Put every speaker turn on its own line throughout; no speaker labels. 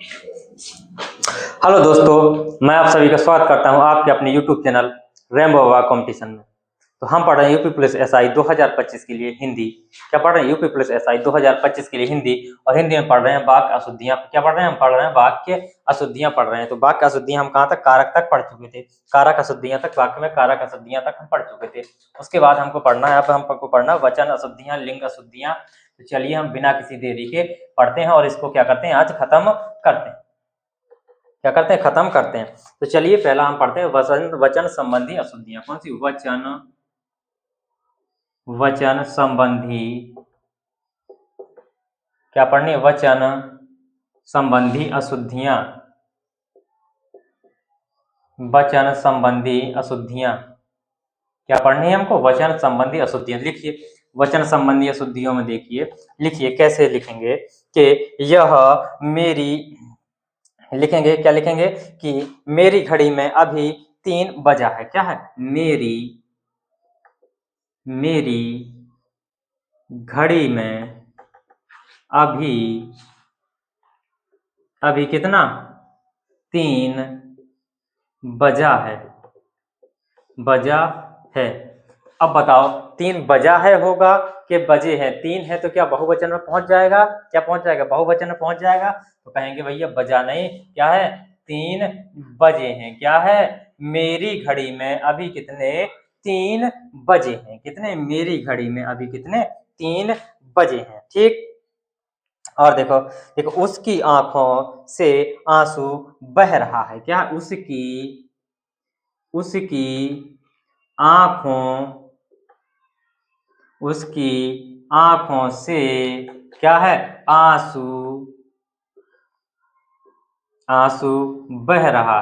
Hello दोस्तों, मैं आप सभी का स्वागत करता हूं आपके अपने यूट्यूब चैनल रेम्बो बाबा कंपटीशन में। तो हम पढ़ रहे हैं यूपी पुलिस एसआई 2025 के लिए हिंदी। क्या पढ़ रहे हैं? यूपी पुलिस एसआई 2025 के लिए हिंदी। और हिंदी में पढ़ रहे हैं वाक्य अशुद्धियां। क्या पढ़ रहे हैं? हम पढ़ रहे हैं वाक्य अशुद्धियां पढ़ रहे हैं। तो वाक्य अशुद्धियां हम कहाँ तक? कारक तक पढ़ चुके थे। कारक अशुद्धियां तक, वाक्य में कारक अशुद्धियां तक हम पढ़ चुके थे। उसके बाद हमको पढ़ना है, अब हमको पढ़ना वचन अशुद्धियां, लिंग अशुद्धियां। तो चलिए हम बिना किसी देरी के पढ़ते हैं और इसको क्या करते हैं, आज खत्म करते हैं। क्या करते हैं? खत्म करते हैं। तो चलिए पहला हम पढ़ते हैं वचन संबंधी अशुद्धियां। कौन सी? वचन संबंधी। क्या पढ़नी है? वचन संबंधी अशुद्धियां। वचन संबंधी अशुद्धियां क्या पढ़नी है हमको? वचन संबंधी अशुद्धियां। लिखिए वचन संबंधी अशुद्धियों में, देखिए लिखिए कैसे लिखेंगे कि यह मेरी, लिखेंगे क्या? लिखेंगे कि मेरी घड़ी में अभी 3 बजा है। क्या है? मेरी घड़ी में अभी कितना? 3 बजा है। अब बताओ 3 बजा है होगा कि बजे हैं? 3 है तो क्या बहुवचन में पहुंच जाएगा? क्या पहुंच जाएगा? बहुवचन में पहुंच जाएगा। तो कहेंगे भैया बजा नहीं, क्या है? 3 बजे हैं। क्या है? मेरी घड़ी में अभी कितने? 3 बजे हैं। कितने? मेरी घड़ी में अभी कितने? 3 बजे हैं। ठीक। और देखो देखो, उसकी आंखों से आंसू बह रहा है। क्या? उसकी आंखों से क्या है? आंसू बह रहा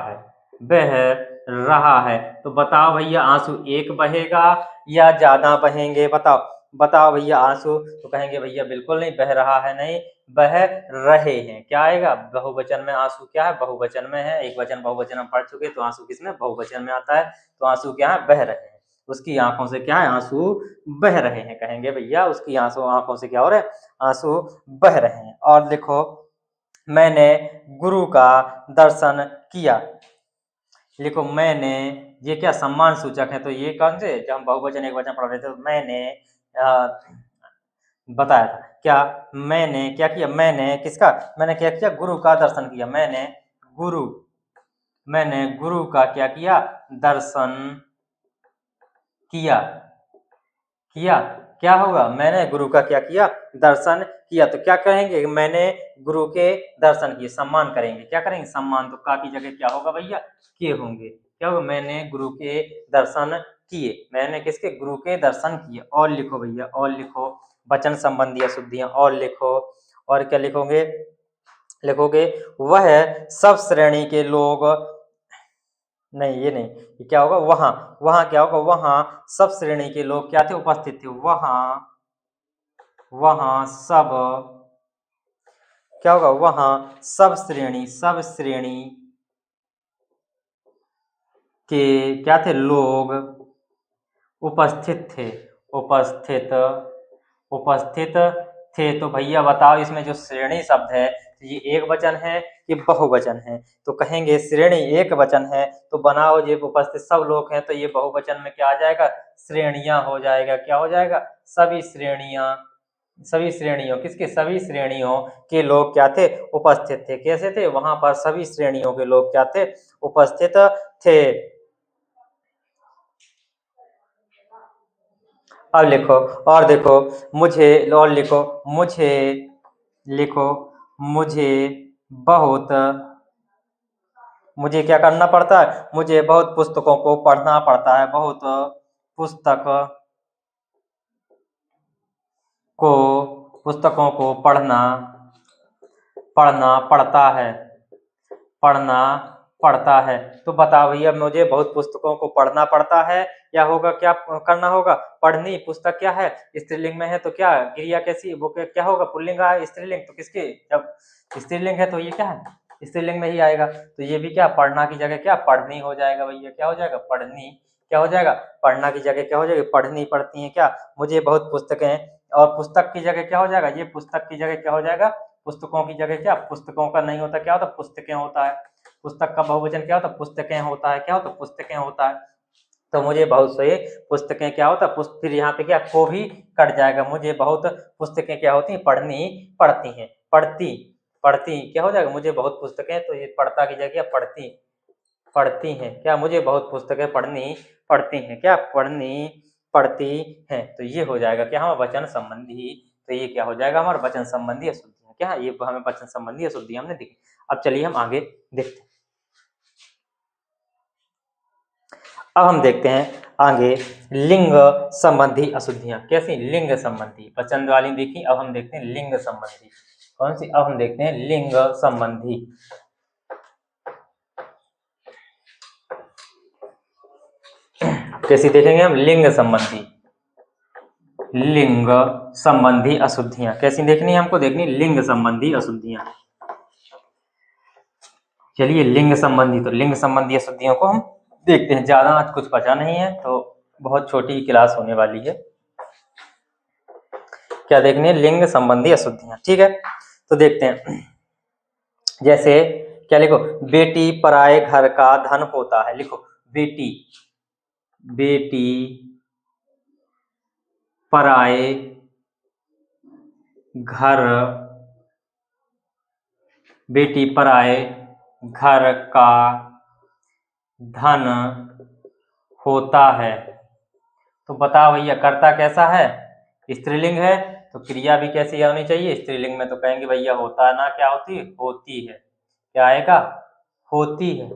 है। तो बताओ भैया आंसू एक बहेगा या ज्यादा बहेंगे? बताओ भैया आंसू। तो कहेंगे भैया बिल्कुल नहीं, बह रहा है नहीं, बह रहे हैं। क्या आएगा? बहुवचन में आंसू क्या है? बहुवचन में है। एक वचन बहुवचन हम पढ़ चुके, तो आंसू किसमें? बहुवचन में आता है। तो आंसू क्या है? बह रहे हैं। उसकी आंखों से क्या है? आंसू बह रहे हैं। कहेंगे भैया उसकी आंखों से क्या हो रहा है? आंसू बह रहे हैं। और देखो, मैंने गुरु का दर्शन किया। लिखो मैंने, ये क्या सम्मान सूचक है? तो ये कौन से? जब हम बहुवचन एक वचन पढ़ रहे थे तो मैंने बताया था। क्या? मैंने क्या किया? मैंने किसका? मैंने क्या किया? गुरु का दर्शन किया। मैंने गुरु का क्या किया? दर्शन किया। क्या होगा? मैंने गुरु का क्या किया? दर्शन किया। तो क्या कहेंगे? मैंने गुरु के दर्शन किए। सम्मान करेंगे। क्या करेंगे? सम्मान। तो का की जगह क्या होगा भैया? किए होंगे। क्या होगा? मैंने गुरु के दर्शन किए। मैंने किसके? गुरु के दर्शन किए। और लिखो भैया, और लिखो वचन संबंधी अशुद्धियां। और लिखो, और क्या लिखोगे? लिखोगे वह सब श्रेणी के लोग, नहीं ये नहीं, ये क्या होगा? वहां क्या होगा? वहां सब श्रेणी के लोग क्या थे? उपस्थित थे। वहां सब क्या होगा? वहां सब श्रेणी के क्या थे? लोग उपस्थित थे। उपस्थित थे। तो भैया बताओ इसमें जो श्रेणी शब्द है, ये एक वचन है कि बहुवचन है? तो कहेंगे श्रेणी एक वचन है। तो बनाओ, ये उपस्थित सब लोग हैं, तो ये बहुवचन में क्या आ जाएगा? श्रेणियां हो जाएगा। क्या हो जाएगा? सभी श्रेणियों, किसके? सभी श्रेणियों के लोग क्या थे? उपस्थित थे। कैसे थे? वहां पर सभी श्रेणियों के लोग क्या थे? उपस्थित थे। अब लिखो, और देखो लिखो मुझे बहुत, मुझे क्या करना पड़ता है? मुझे बहुत पुस्तकों को पढ़ना पड़ता है। बहुत पुस्तकों को पढ़ना पड़ता है। तो बताओ भैया, मुझे बहुत पुस्तकों को पढ़ना पड़ता है, या होगा क्या करना होगा? पढ़नी। पुस्तक क्या है? स्त्रीलिंग में है, तो क्या क्रिया कैसी? वो क्या होगा? पुल्लिंग है, स्त्रीलिंग। तो किसके? जब स्त्रीलिंग है तो ये क्या है? स्त्रीलिंग में ही आएगा। तो ये भी क्या? पढ़ना की जगह क्या? पढ़नी हो जाएगा भैया। क्या हो जाएगा? पढ़नी। क्या हो जाएगा? पढ़ना की जगह क्या हो जाएगी? पढ़नी पड़ती है। क्या? मुझे बहुत पुस्तकें, और पुस्तक की जगह क्या हो जाएगा? ये पुस्तक की जगह क्या हो जाएगा? पुस्तकों की जगह क्या पुस्तकों का नहीं होता, क्या होता पुस्तकें होता है। पुस्तक का बहुवचन क्या होता पुस्तकें होता है, क्या होता पुस्तकें होता है। तो मुझे बहुत से पुस्तकें क्या होता फिर यहाँ पे क्या को भी कट जाएगा, मुझे बहुत पुस्तकें क्या होती हैं पढ़नी पड़ती हैं, पढ़ती पढ़ती क्या हो जाएगा, मुझे बहुत पुस्तकें, तो ये पढ़ता की जगह पढ़ती पढ़ती हैं, क्या मुझे बहुत पुस्तकें पढ़नी पड़ती हैं, क्या पढ़नी पड़ती हैं। तो ये हो जाएगा क्या हमारा वचन संबंधी, तो ये क्या हो जाएगा हमारा वचन संबंधी अशुद्धियां, क्या ये हमें वचन संबंधी अशुद्धियां हमने देखी। अब चलिए हम आगे देखते हैं। अब हम देखते हैं आगे लिंग संबंधी अशुद्धियां, कैसी लिंग संबंधी, वचन वाली देखी, अब हम देखते हैं लिंग संबंधी। कौन सी, अब हम देखते हैं लिंग संबंधी। कैसी देखेंगे हम, लिंग संबंधी, लिंग संबंधी अशुद्धियां कैसी देखनी है हमको, देखनी लिंग संबंधी अशुद्धियां। चलिए लिंग संबंधी, तो लिंग संबंधी अशुद्धियों को हम देखते हैं। ज्यादा आज कुछ बचा नहीं है, तो बहुत छोटी क्लास होने वाली है। क्या देखनी है, लिंग संबंधी अशुद्धियां, ठीक है। तो देखते हैं, जैसे क्या लिखो, बेटी पराए घर का धन होता है, लिखो बेटी, बेटी पराए घर, बेटी पराए घर का धन होता है। तो बताओ भैया कर्ता कैसा है, स्त्रीलिंग है, तो क्रिया भी कैसी होनी चाहिए, स्त्रीलिंग में तो कहेंगे भैया होता है ना, क्या होती है होती है, क्या आएगा होती है,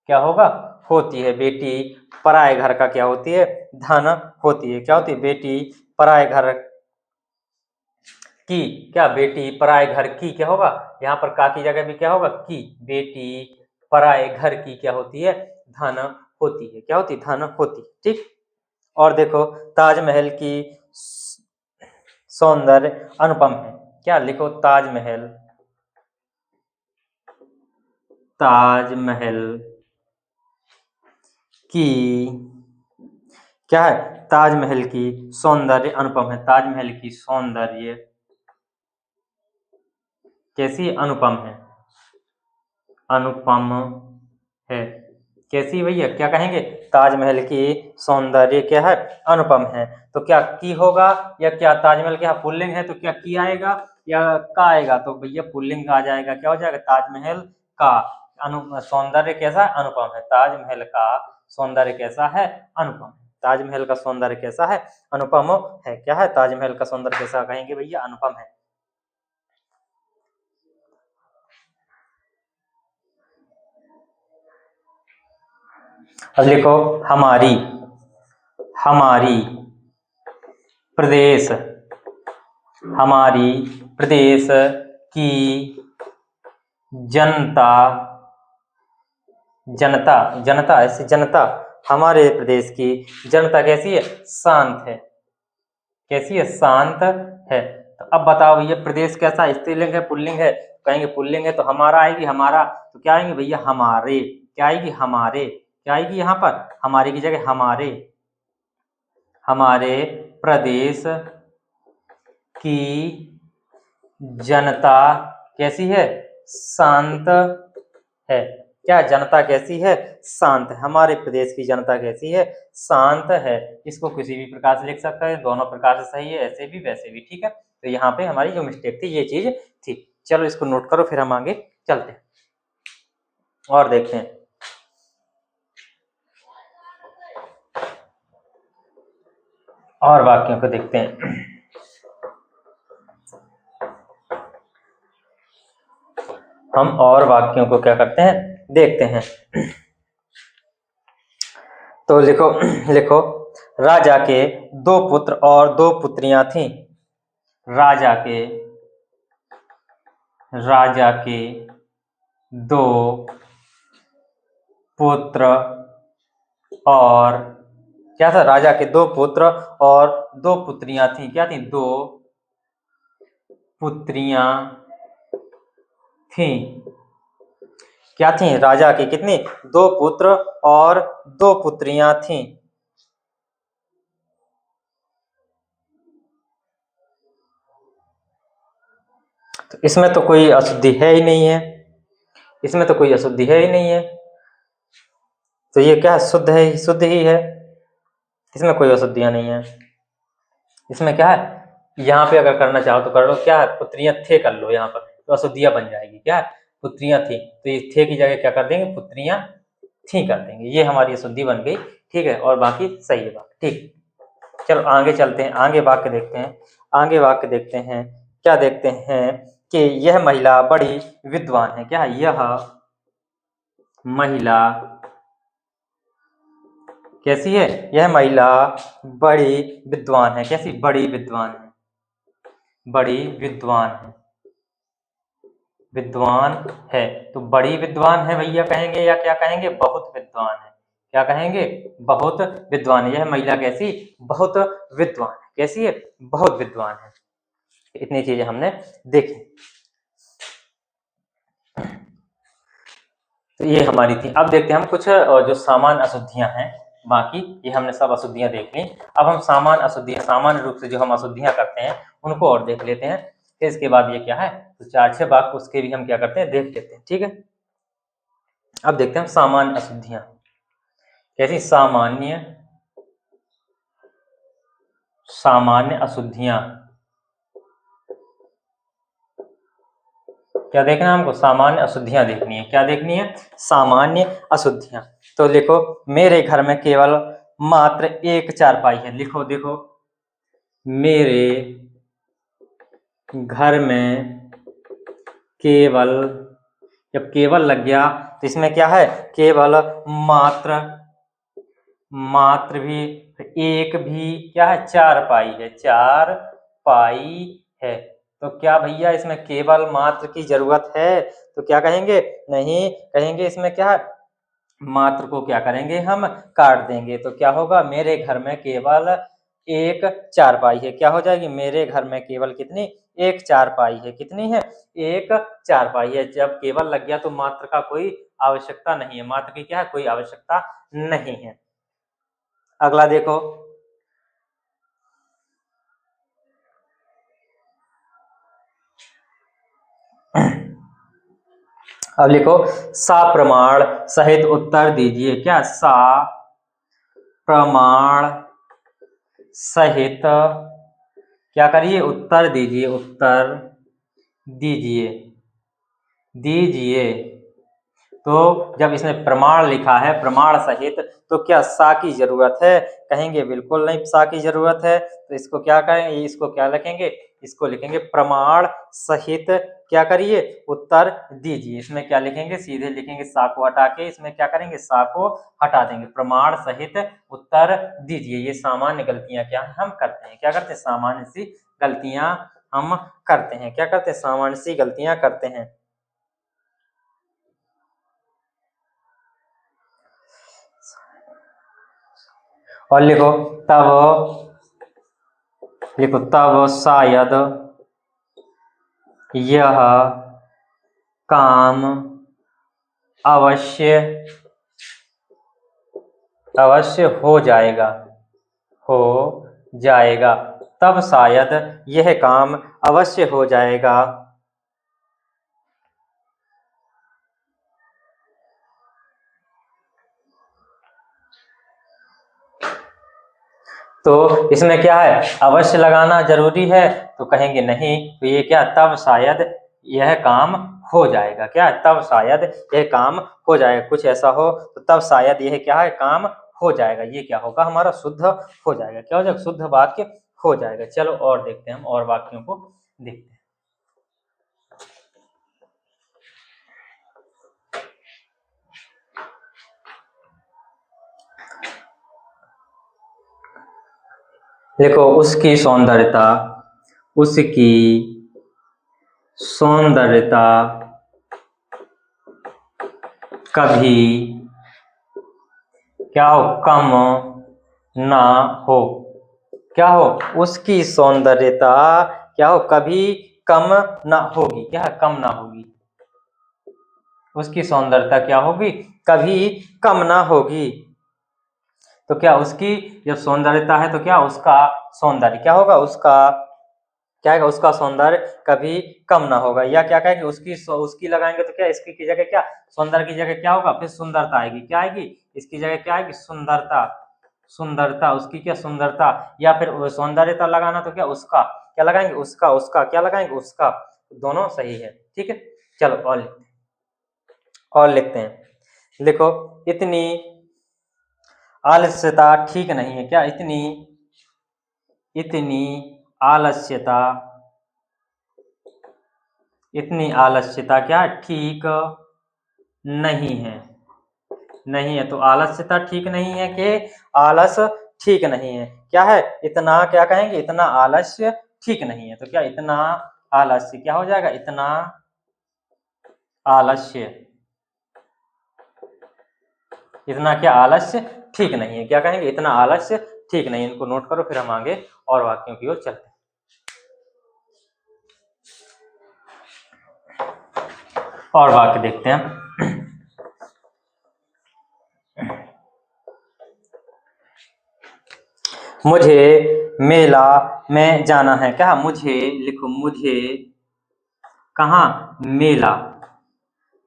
क्या होगा होती है। बेटी पराए घर का क्या होती है धन होती है, क्या होती है बेटी पराए घर की, क्या बेटी पराए घर की, क्या होगा यहाँ पर का की जगह भी क्या होगा की, बेटी पराए घर की क्या होती है धन होती है, क्या होती धन होती, ठीक। और देखो ताजमहल की सौंदर्य अनुपम है, क्या लिखो ताजमहल, ताजमहल की क्या है, ताजमहल की सौंदर्य अनुपम है, ताजमहल की सौंदर्य कैसी अनुपम है, अनुपम है, कैसी भैया क्या कहेंगे ताजमहल की सौंदर्य क्या है अनुपम है। तो क्या की होगा या क्या, ताजमहल क्या पुल्लिंग है तो क्या की आएगा या का आएगा, तो भैया पुल्लिंग आ जाएगा, क्या हो जाएगा ताजमहल का सौंदर्य कैसा है अनुपम है, ताजमहल का सौंदर्य कैसा है अनुपम, ताजमहल का सौंदर्य कैसा है अनुपम है, क्या है ताजमहल का सौंदर्य कैसा कहेंगे भैया अनुपम है। अब लिखो हमारी, हमारी प्रदेश, हमारी प्रदेश की जनता, जनता जनता ऐसे जनता, हमारे प्रदेश की जनता कैसी है शांत है, कैसी है शांत है। तो अब बताओ भैया प्रदेश कैसा, स्त्रीलिंग है पुल्लिंग है, कहेंगे पुल्लिंग है तो हमारा आएगी, हमारा तो क्या आएंगे भैया हमारे, क्या आएगी हमारे, क्या आएगी यहाँ पर हमारे की जगह हमारे, हमारे प्रदेश की जनता कैसी है शांत है, क्या जनता कैसी है शांत है, हमारे प्रदेश की जनता कैसी है शांत है। इसको किसी भी प्रकार से लिख सकता है, दोनों प्रकार से सही है, ऐसे भी वैसे भी, ठीक है। तो यहाँ पे हमारी जो मिस्टेक थी ये चीज थी, चलो इसको नोट करो फिर हम आगे चलते हैं और देखते हैं। और वाक्यों को देखते हैं, हम और वाक्यों को क्या करते हैं देखते हैं। तो लिखो लिखो राजा के दो पुत्र और दो पुत्रियां थीं, राजा के दो पुत्र और क्या था, राजा के दो पुत्र और दो पुत्रियां थीं, क्या थी दो पुत्रियां थीं, क्या थी राजा की कितनी दो पुत्र और दो पुत्रियां थीं। तो इसमें तो कोई अशुद्धि है ही नहीं है, इसमें तो कोई अशुद्धि है ही नहीं है, तो ये क्या शुद्ध है, शुद्ध ही है, इसमें कोई अशुद्धियां नहीं है। इसमें क्या है, यहाँ पे अगर करना चाहो तो कर लो, क्या है पुत्रियां थे कर लो, यहाँ पर तो अशुद्धियां बन जाएगी, क्या है पुत्रियां थी, तो ये थे की जगह क्या कर देंगे, पुत्रियां थी कर देंगे, ये हमारी अशुद्धि बन गई, ठीक है, और बाकी सही है बात, ठीक। चलो आगे चलते हैं, आगे वाक्य देखते हैं, आगे वाक्य देखते हैं, क्या देखते हैं कि यह महिला बड़ी विद्वान है, क्या है, यह महिला कैसी है, यह महिला बड़ी विद्वान है, कैसी, बड़ी विद्वान है, बड़ी विद्वान है, विद्वान है, तो बड़ी विद्वान है भैया कहेंगे या क्या कहेंगे, बहुत विद्वान है, क्या कहेंगे, बहुत विद्वान है, यह महिला कैसी, बहुत विद्वान है, कैसी है, बहुत विद्वान है। इतनी चीजें हमने देखी, तो ये हमारी थी। अब देखते हैं हम कुछ जो सामान्य अशुद्धियां हैं, बाकी ये हमने सब अशुद्धियां देख ली, अब हम सामान्य अशुद्धियां, सामान्य रूप से जो हम अशुद्धियां करते हैं उनको और देख लेते हैं, फिर इसके बाद ये क्या है, तो 4-6 वाक्य उसके भी हम क्या करते हैं, देख लेते हैं, ठीक है। अब देखते हैं सामान्य अशुद्धियां कैसी, सामान्य, सामान्य अशुद्धियां, क्या देखना है हमको, सामान्य अशुद्धियां देखनी है, क्या देखनी है, सामान्य अशुद्धियां। तो लिखो, मेरे घर में केवल मात्र एक चारपाई है, लिखो देखो, मेरे घर में केवल, जब केवल लग गया तो इसमें क्या है, केवल, मात्र, मात्र भी, एक भी, क्या है, चार पाई है, चार पाई है, तो क्या भैया इसमें केवल मात्र की जरूरत है, तो क्या कहेंगे, नहीं कहेंगे, इसमें क्या है, मात्र को क्या करेंगे, हम काट देंगे, तो क्या होगा, मेरे घर में केवल एक चारपाई है, क्या हो जाएगी, मेरे घर में केवल कितनी, एक चारपाई है, कितनी है, एक चारपाई है। जब केवल लग गया तो मात्र का कोई आवश्यकता नहीं है, मात्र की क्या है, कोई आवश्यकता नहीं है। अगला देखो, अब लिखो, सा प्रमाण सहित उत्तर दीजिए, क्या, सा प्रमाण सहित क्या करिए, उत्तर दीजिए, उत्तर दीजिए, दीजिए। तो जब इसमें प्रमाण लिखा है, प्रमाण सहित, तो क्या सा की जरूरत है, कहेंगे बिल्कुल नहीं सा की जरूरत है, तो इसको क्या कहेंगे, इसको क्या लिखेंगे, इसको लिखेंगे प्रमाण सहित, क्या करिए, उत्तर दीजिए। इसमें क्या लिखेंगे, सीधे लिखेंगे सा को हटा के, इसमें क्या करेंगे, सा को हटा देंगे, प्रमाण सहित उत्तर दीजिए। ये सामान्य गलतियां क्या है, हम करते हैं, क्या करते हैं, सामान्य सी गलतियां हम करते हैं, क्या करते हैं, सामान्य सी गलतियां करते हैं। और लिखो, तब, लिखो, तब शायद यह काम अवश्य, अवश्य हो जाएगा, हो जाएगा, तब शायद यह काम अवश्य हो जाएगा। तो इसमें क्या है, अवश्य लगाना जरूरी है, तो कहेंगे नहीं, तो ये क्या, तब शायद यह काम हो जाएगा, क्या, तब शायद यह काम हो जाएगा, कुछ ऐसा हो तो तब शायद यह क्या है, काम हो जाएगा, ये क्या होगा, हमारा शुद्ध हो जाएगा, क्या हो जाएगा, शुद्ध वाक्य हो जाएगा। चलो और देखते हैं, हम और वाक्यों को देखते हैं। देखो, उसकी सौंदर्यता, उसकी सौंदर्यता कभी क्या हो, कम ना हो, क्या हो, उसकी सौंदर्यता क्या हो, कभी कम ना होगी, क्या है, कम ना होगी, उसकी सौंदर्यता क्या होगी, कभी कम ना होगी। तो क्या उसकी जब सौंदर्यता है तो क्या उसका सौंदर्य क्या होगा, उसका क्या है, उसका सौंदर्य कभी कम ना होगा। या क्या कहेंगे, उसकी लगाएंगे तो क्या, इसकी की जगह क्या, सौंदर्य की जगह क्या होगा, फिर सुंदरता आएगी। क्या आएगी, इसकी जगह क्या आएगी, सुंदरता। सुंदरता, उसकी क्या, सुंदरता। या फिर सौंदर्यता लगाना तो क्या, उसका क्या लगाएंगे, उसका, उसका क्या लगाएंगे, उसका। दोनों सही है, ठीक है। चलो और लिखते हैं। देखो, इतनी आलस्यता ठीक नहीं है। क्या, इतनी इतनी आलस्यता, इतनी आलस्यता क्या ठीक नहीं है। नहीं है तो आलस्यता ठीक नहीं है कि आलस ठीक नहीं है। क्या है, इतना क्या कहेंगे, इतना आलस्य ठीक नहीं है। तो क्या, इतना आलस्य क्या हो जाएगा, इतना आलस्य, इतना क्या आलस्य ठीक नहीं है। क्या कहेंगे, इतना आलस्य ठीक नहीं है। इनको नोट करो, फिर हम आगे और वाक्यों की ओर चलते हैं। और वाक्य देखते हैं। मुझे मेला में जाना है। क्या, मुझे लिखो, मुझे कहाँ, मेला,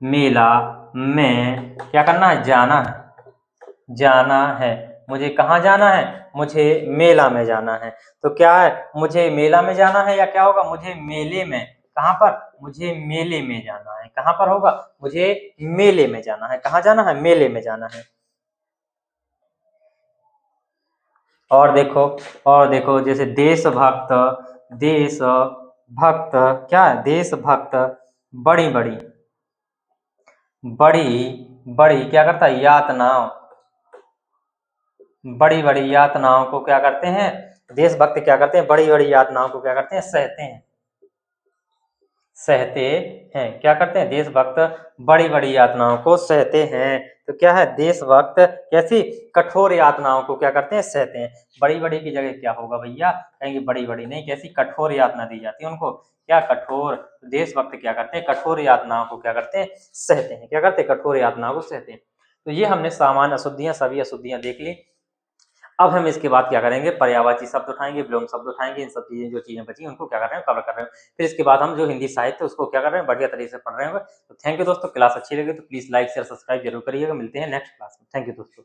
मेला में क्या करना है, जाना है, जाना है। मुझे कहाँ जाना है, मुझे मेला में जाना है। तो क्या है, मुझे मेला में जाना है, या क्या होगा, मुझे मेले में, कहाँ पर, मुझे मेले में जाना है। कहाँ पर होगा, मुझे मेले में जाना है। कहाँ जाना है, मेले में जाना है। और देखो जैसे देशभक्त, देशभक्त क्या है, देशभक्त बड़ी बड़ी, बड़ी बड़ी क्या करता है, यातनाओं, बड़ी बड़ी यातनाओं को क्या करते हैं, देशभक्त क्या करते हैं, बड़ी बड़ी यातनाओं को क्या करते हैं, सहते हैं, सहते हैं। क्या करते हैं, देशभक्त बड़ी बड़ी यातनाओं को सहते हैं। तो क्या है, देशभक्त कैसी, कठोर यातनाओं को क्या करते हैं, सहते हैं। बड़ी बड़ी की जगह क्या होगा भैया, कहेंगे बड़ी बड़ी नहीं, कैसी, कठोर यातना दी जाती है उनको। क्या, कठोर। देशभक्त क्या करते हैं, कठोर यातनाओं को क्या करते हैं, सहते हैं। क्या करते हैं, कठोर यातनाओं को सहते हैं। तो ये हमने सामान्य अशुद्धियां, सभी अशुद्धियां देख ली। अब हम इसके बाद क्या करेंगे, पर्यायवाची शब्द उठाएंगे, विलोम शब्द उठाएंगे। इन सब चीजें, जो चीजें बची उनको क्या कर रहे हैं, कवर कर रहे हैं। फिर इसके बाद हम जो हिंदी साहित्य उसको क्या कर रहे हैं, बढ़िया तरीके से पढ़ रहे होंगे। तो थैंक यू दोस्तों, क्लास अच्छी लगी तो प्लीज लाइक शेयर सब्सक्राइब जरूर करिएगा। मिलते हैं नेक्स्ट क्लास में। थैंक यू दोस्तों।